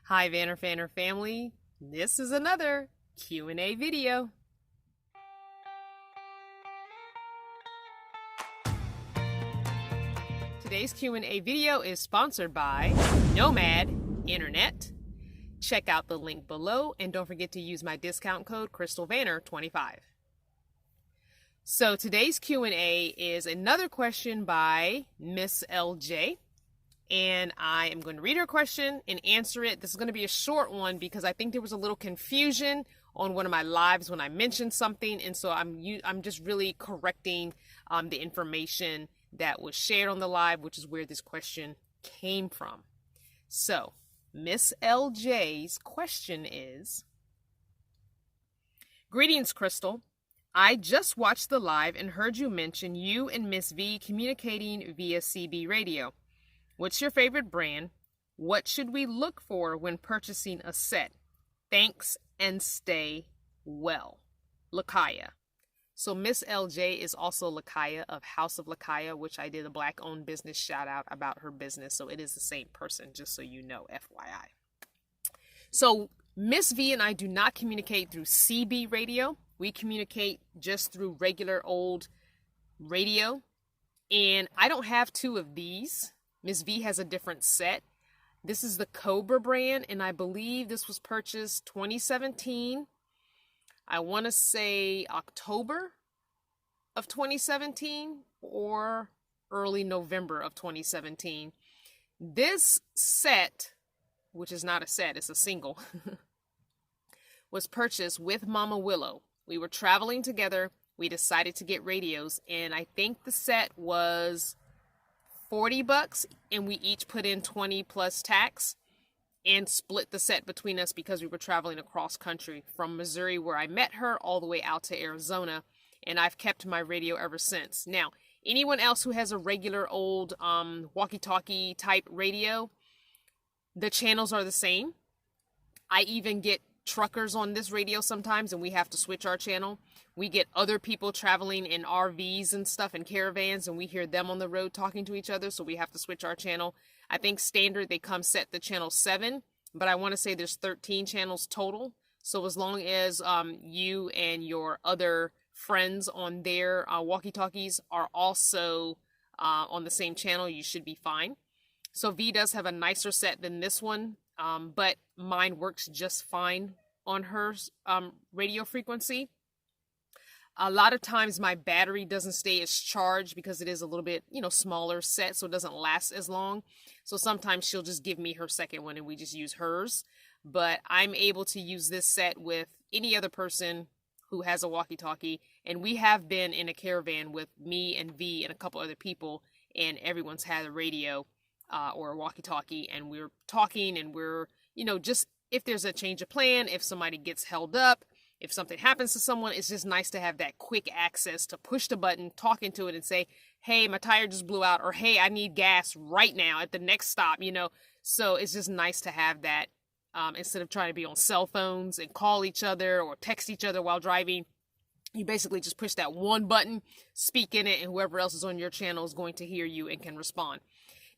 Hi Vanner family, this is another Q&A video. Today's Q&A video is sponsored by Nomad Internet. Check out the link below and don't forget to use my discount code CrystalVanner25. So today's Q&A is another question by Miss LJ. And I am going to read her question and answer it. This is going to be a short one because I think there was a little confusion on one of my lives when I mentioned something. And so I'm just really correcting the information that was shared on the live, which is where this question came from. So Miss LJ's question is, greetings, Crystal. I just watched the live and heard you mention you and Miss V communicating via CB radio. What's your favorite brand? What should we look for when purchasing a set? Thanks and stay well. Lakaya. So Miss LJ is also Lakaya of House of Lakaya, which I did a Black-owned business shout out about her business. So it is the same person, just so you know, FYI. So Miss V and I do not communicate through CB radio. We communicate just through regular old radio. And I don't have two of these. Miss V has a different set. This is the Cobra brand, and I believe this was purchased 2017. I want to say October of 2017 or early November of 2017. This set, which is not a set, it's a single, was purchased with Mama Willow. We were traveling together. We decided to get radios, and I think the set was $40 and we each put in 20 plus tax and split the set between us because we were traveling across country from Missouri, where I met her, all the way out to Arizona, and I've kept my radio ever since. Now, anyone else who has a regular old walkie-talkie type radio, the channels are the same. I even get truckers on this radio sometimes and we have to switch our channel. We get other people traveling in RVs and stuff and caravans, and we hear them on the road talking to each other, so we have to switch our channel. I think standard they come set to channel 7, but I want to say there's 13 channels total. So as long as you and your other friends on their walkie-talkies are also on the same channel, you should be fine. So V does have a nicer set than this one, but mine works just fine on her radio frequency. A lot of times my battery doesn't stay as charged because it is a little bit, smaller set, so it doesn't last as long. So sometimes she'll just give me her second one and we just use hers. But I'm able to use this set with any other person who has a walkie-talkie. And we have been in a caravan with me and V and a couple other people, and everyone's had a radio or a walkie-talkie, and we're talking, and we're, just if there's a change of plan, if somebody gets held up, if something happens to someone, it's just nice to have that quick access to push the button, talk into it, and say, hey, my tire just blew out, or hey, I need gas right now at the next stop, So it's just nice to have that instead of trying to be on cell phones and call each other or text each other while driving. You basically just push that one button, speak in it, and whoever else is on your channel is going to hear you and can respond.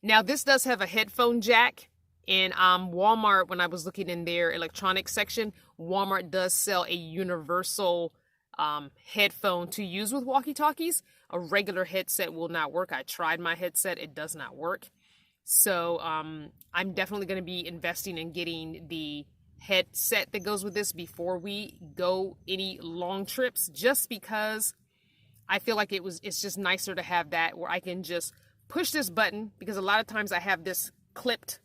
Now, this does have a headphone jack. And Walmart, when I was looking in their electronics section, Walmart does sell a universal headphone to use with walkie-talkies. A regular headset will not work. I tried my headset. It does not work. So I'm definitely going to be investing in getting the headset that goes with this before we go any long trips, just because I feel like it's just nicer to have that where I can just push this button, because a lot of times I have this clipped.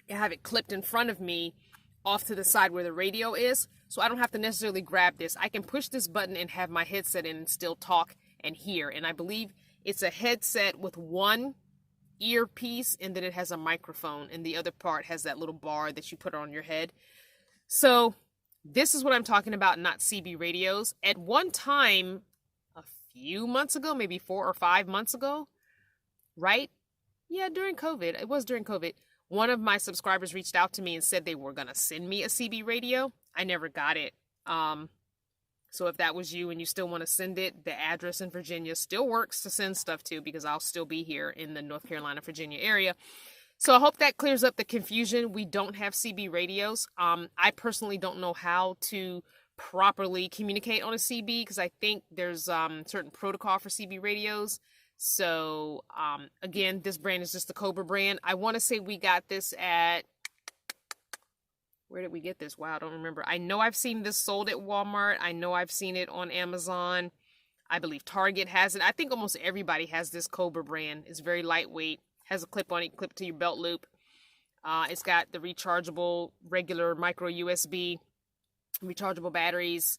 I have it clipped in front of me off to the side where the radio is, so I don't have to necessarily grab this. I can push this button and have my headset in and still talk and hear. And I believe it's a headset with one earpiece, and then it has a microphone, and the other part has that little bar that you put on your head. So this is what I'm talking about, not CB radios. At one time, a few months ago, maybe 4 or 5 months ago, right? Yeah, during COVID. It was during COVID. One of my subscribers reached out to me and said they were going to send me a CB radio. I never got it. So if that was you and you still want to send it, the address in Virginia still works to send stuff to, because I'll still be here in the North Carolina, Virginia area. So I hope that clears up the confusion. We don't have CB radios. I personally don't know how to properly communicate on a CB because I think there's certain protocol for CB radios. So again, this brand is just the Cobra brand. I want to say we got this at, where did we get this? Wow, I don't remember. I know I've seen this sold at Walmart. I know I've seen it on Amazon. I believe Target has it. I think almost everybody has this Cobra brand. It's very lightweight. Has a clip on it, clip to your belt loop. It's got the rechargeable, regular micro USB, rechargeable batteries.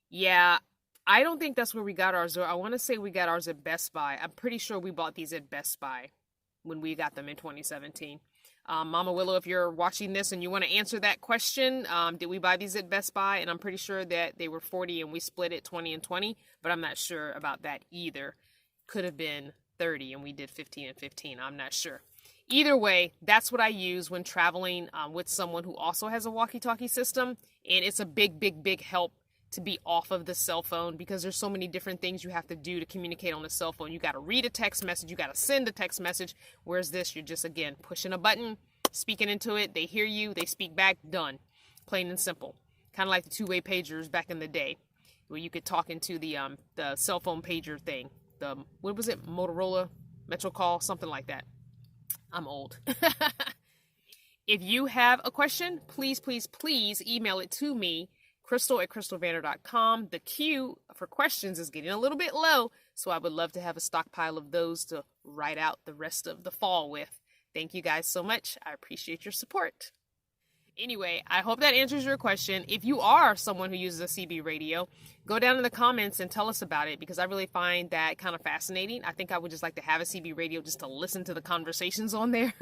Yeah, I don't think that's where we got ours. I want to say we got ours at Best Buy. I'm pretty sure we bought these at Best Buy when we got them in 2017. Mama Willow, if you're watching this and you want to answer that question, did we buy these at Best Buy? And I'm pretty sure that they were 40 and we split it 20 and 20, but I'm not sure about that either. Could have been 30 and we did 15 and 15. I'm not sure. Either way, that's what I use when traveling with someone who also has a walkie-talkie system. And it's a big help to be off of the cell phone because there's so many different things you have to do to communicate on a cell phone. You got to read a text message. You got to send a text message. Whereas this, you're just, again, pushing a button, speaking into it. They hear you. They speak back. Done. Plain and simple. Kind of like the two-way pagers back in the day where you could talk into the cell phone pager thing. What was it? Motorola Metro Call, something like that. I'm old. If you have a question, please email it to me, crystal@crystalvanner.com. The queue for questions is getting a little bit low, so I would love to have a stockpile of those to write out the rest of the fall with. Thank you guys so much. I appreciate your support. Anyway, I hope that answers your question. If you are someone who uses a CB radio, go down in the comments and tell us about it because I really find that kind of fascinating. I think I would just like to have a CB radio just to listen to the conversations on there,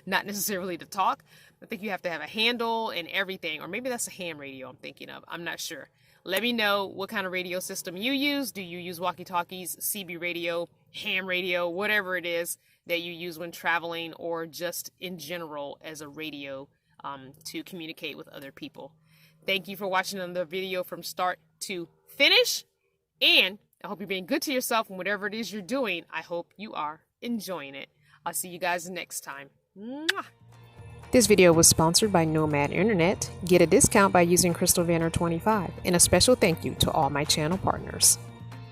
not necessarily to talk. I think you have to have a handle and everything, or maybe that's a ham radio I'm thinking of. I'm not sure. Let me know what kind of radio system you use. Do you use walkie-talkies, CB radio, ham radio, whatever it is that you use when traveling or just in general as a radio to communicate with other people. Thank you for watching another video from start to finish. And I hope you're being good to yourself and whatever it is you're doing, I hope you are enjoying it. I'll see you guys next time. Mwah! This video was sponsored by Nomad Internet. Get a discount by using CrystalVanner 25. And a special thank you to all my channel partners.